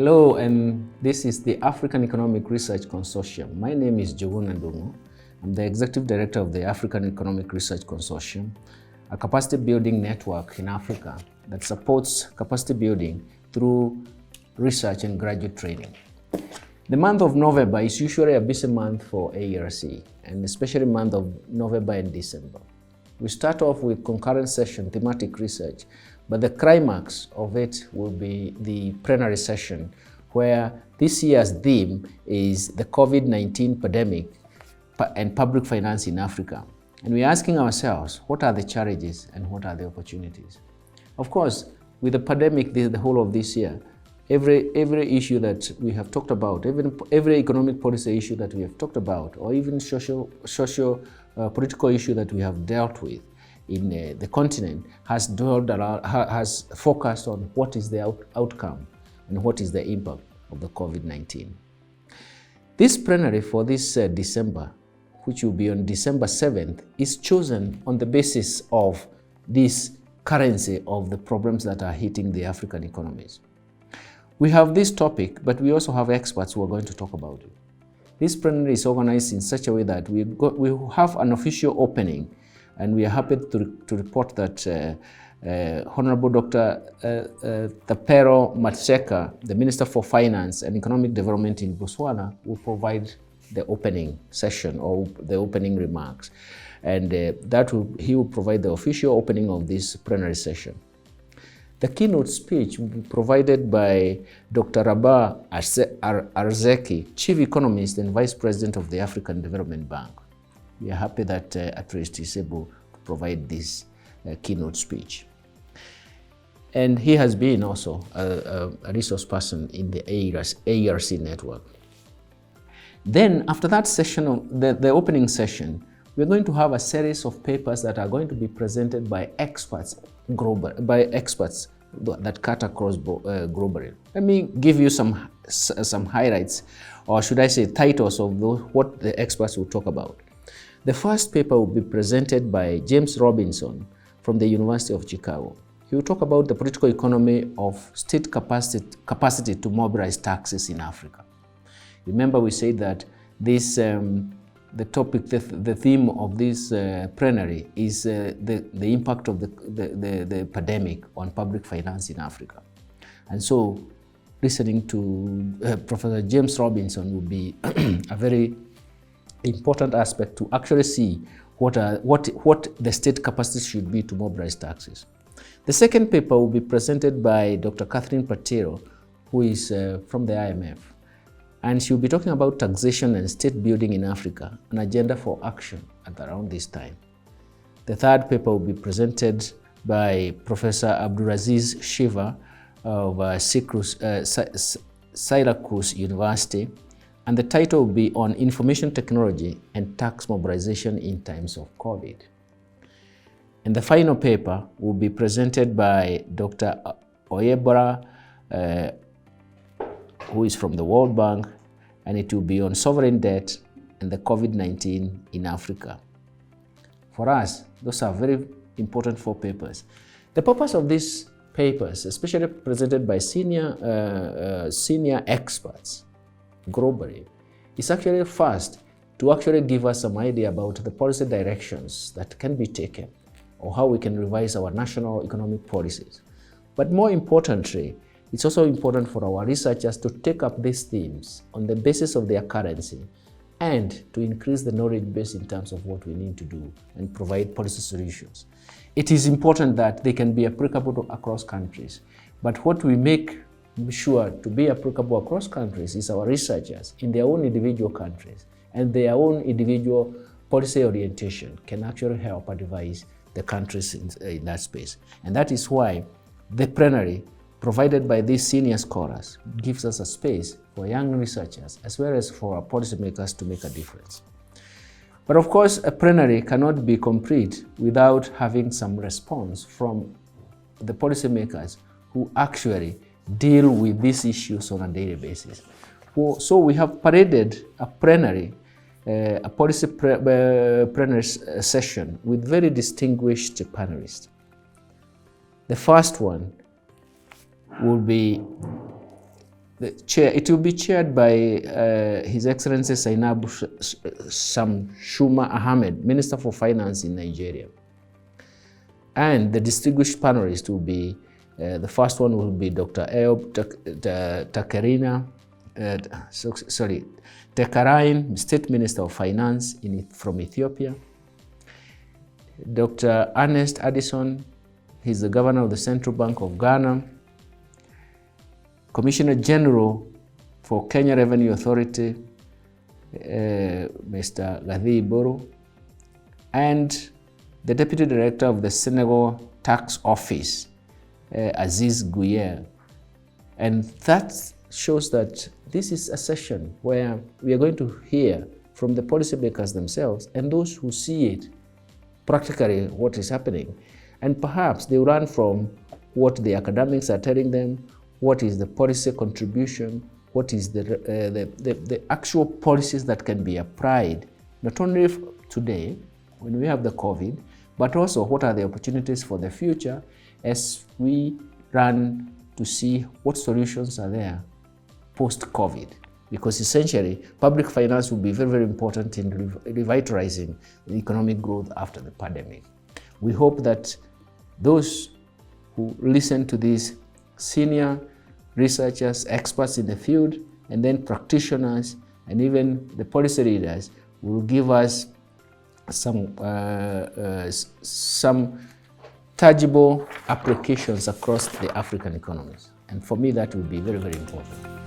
Hello, and this is the African Economic Research Consortium. My name is Jogun Ndungu. I'm the Executive Director of the African Economic Research Consortium, a capacity building network in Africa that supports capacity building through research and graduate training. The month of November is usually a busy month for Aerc, and especially month of November and December. We start off with concurrent session thematic research, but the climax of it will be the plenary session, where this year's theme is the COVID-19 pandemic and public finance in Africa. And we're asking ourselves, what are the challenges and what are the opportunities? Of course, with the pandemic the whole of this year, every issue that we have talked about, even every economic policy issue that we have talked about, or even social political issue that we have dealt with in the continent has focused on what is the outcome and what is the impact of the COVID-19. This plenary for this December, which will be on December 7th, is chosen on the basis of this currency of the problems that are hitting the African economies. We have this topic, but we also have experts who are going to talk about it. This plenary is organized in such a way that we have an official opening, and we are happy to report that Honorable Dr. Tapero Matseka, the Minister for Finance and Economic Development in Botswana, will provide the opening session or the opening remarks. And he will provide the official opening of this plenary session. The keynote speech will be provided by Dr. Rabah Arzeki, Chief Economist and Vice President of the African Development Bank. We are happy that Atrist is able to provide this keynote speech. And he has been also a resource person in the Aerc network. Then after that session, the opening session, we're going to have a series of papers that are going to be presented by experts that cut across globally. Let me give you some highlights, or should I say titles of what the experts will talk about. The first paper will be presented by James Robinson from the University of Chicago. He will talk about the political economy of state capacity to mobilize taxes in Africa. Remember, we said that this the theme of this plenary is the impact of the pandemic on public finance in Africa. And so listening to Professor James Robinson will be a very important aspect to actually see what the state capacity should be to mobilize taxes. The second paper will be presented by Dr. Catherine Patero, who is from the IMF. And she'll be talking about taxation and state building in Africa, an agenda for action at around this time. The third paper will be presented by Professor Abdulaziz Shiva of Syracuse University, and the title will be on information technology and tax mobilization in times of COVID. And the final paper will be presented by Dr. Oyebora, who is from the World Bank, and it will be on sovereign debt and the COVID-19 in Africa. For us, those are very important 4 papers. The purpose of these papers, especially presented by senior experts globally, is actually first to actually give us some idea about the policy directions that can be taken or how we can revise our national economic policies. But more importantly, it's also important for our researchers to take up these themes on the basis of their currency and to increase the knowledge base in terms of what we need to do and provide policy solutions. It is important that they can be applicable across countries, but what we make sure to be applicable across countries is our researchers in their own individual countries, and their own individual policy orientation can actually help advise the countries in that space. And that is why the plenary provided by these senior scholars gives us a space for young researchers as well as for our policymakers to make a difference. But of course, a plenary cannot be complete without having some response from the policymakers who actually deal with these issues on a daily basis. So we have paraded a plenary, a policy plenary session with very distinguished panelists. The first one will be It will be chaired by His Excellency Zainab Shamsuna Ahmed, Minister for Finance in Nigeria. And the distinguished panelists will be, the first one will be Dr. Aerc Tekarain, State Minister of Finance from Ethiopia. Dr. Ernest Addison, he's the Governor of the Central Bank of Ghana. Commissioner General for Kenya Revenue Authority, Mr. Gadhi Boro, and the Deputy Director of the Senegal Tax Office, Aziz Guyer. And that shows that this is a session where we are going to hear from the policymakers themselves and those who see it practically what is happening. And perhaps they will learn from what the academics are telling them, what is the policy contribution, what is the actual policies that can be applied, not only today when we have the COVID, but also what are the opportunities for the future as we run to see what solutions are there post-COVID. Because essentially, public finance will be very, very important in revitalizing the economic growth after the pandemic. We hope that those who listen to these senior researchers, experts in the field, and then practitioners, and even the policy leaders will give us some tangible applications across the African economies. And for me, that will be very, very important.